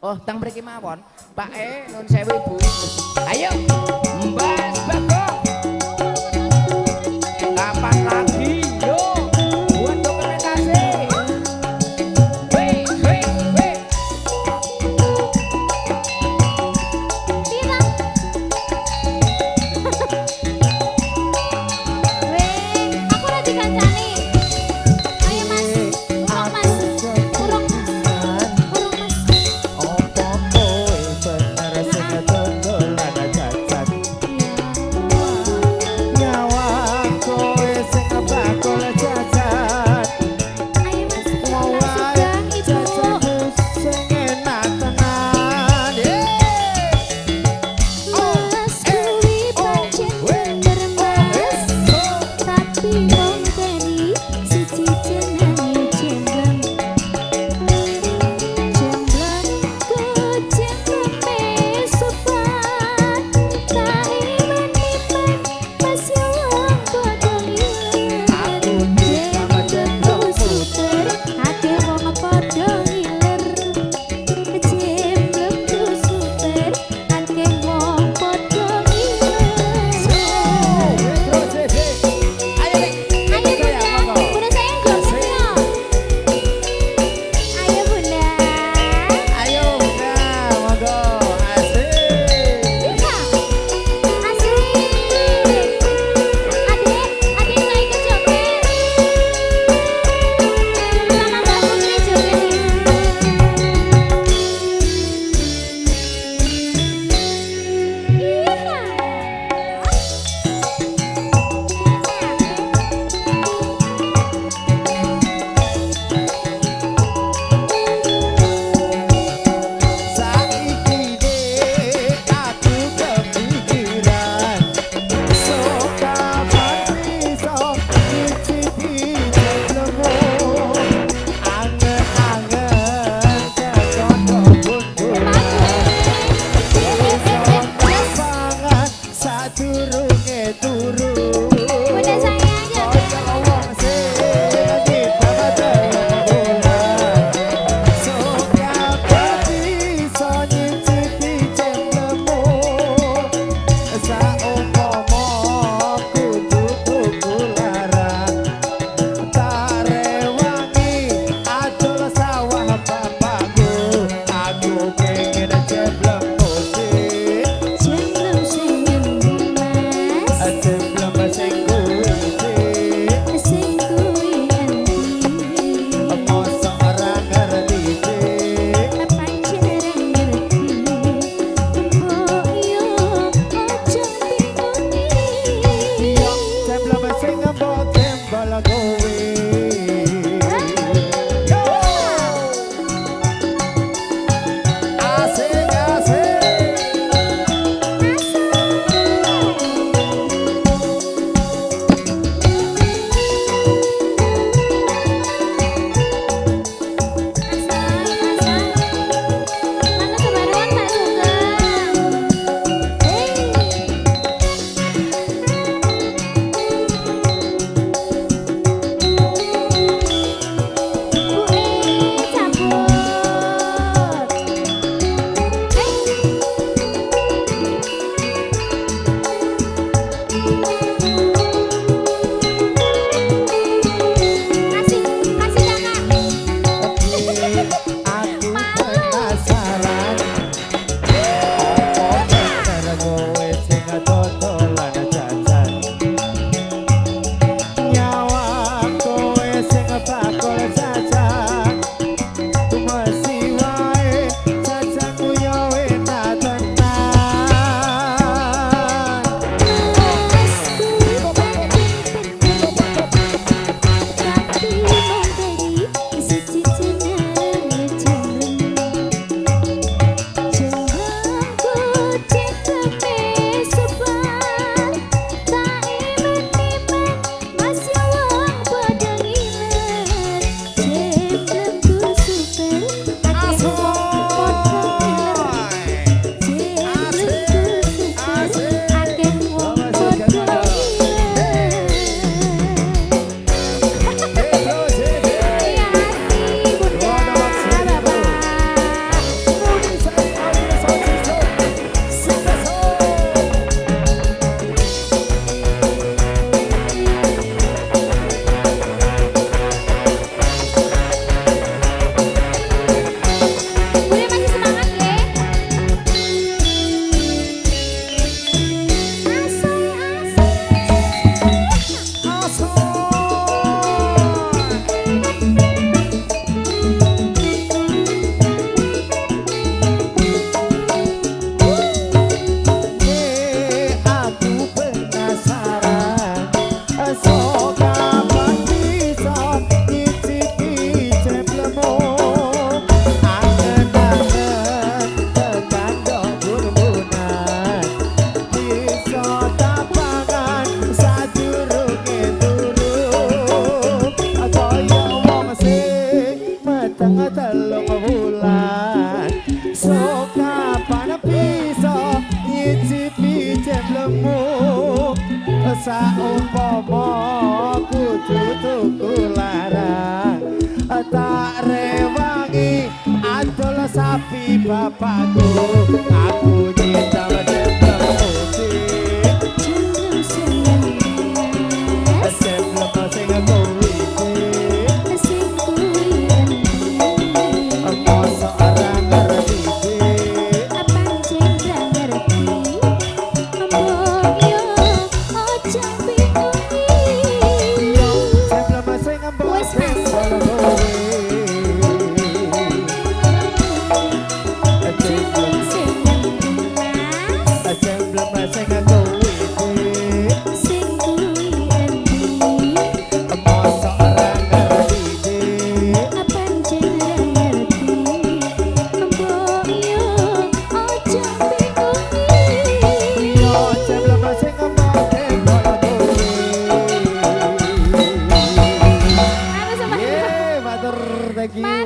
Oh, tang mriki mawon. Pak nun sewu Ibu. Ayo, Mbak Bagong. Kapan lagi? Yo, buat dokumentasi. Weh, weh, weh. Pira? Weh, aku lagi kancane. Ayo Mas, urung Mas. Urung. Urung Mas. Opo kowe bener sing dodolan jajan. Nyawa kowe sing bakul jajan. Ayo Mas, Wae sugeng Ibu. jajan sing enak tenan. Mas kuwi pancen bener Mas. Tapi wong tadi siji jenenge jemblem. Jemblem ku jembleme sopan. Tak iman pas yo wong padha ngiler. Jemblem suter ake wong padha ngiler. Jemblem suter ake wong padha ngiler. Terus ayo nek Ayo Bunda, Bunda sayang gosip ya. Ayo Bunda. ayo nah monggo asik. Iya. Asik. Adik nggak ikut joget. Sama Mbak Putri joget Saiki dek aku kepikiran sok kapan iso nyicipi jemblemu angen-angen kecoco buntulan pangan sadurunge turu Bunda sayang joget. kaya wong sing dipamedan bulan sok kapan iso nyicipi jemblemu saumpama kudu tuku larang tak rewangi adol sawah bapakku aku pengen jemblem putih Jemblem sing ngendi Mas? jemblem sing kuwi Sing kuwi endi? mosok ora ngerti Pancen ngerti. Mbok yo aja bingungi. yo jemblem sing mbok tembal kowe yo asik asik saumpama kudu tuku larang tak rewangi adol sapi bapakku aku nyidam semblem musik semblem sing kowe mosok ora ngerti Thank you.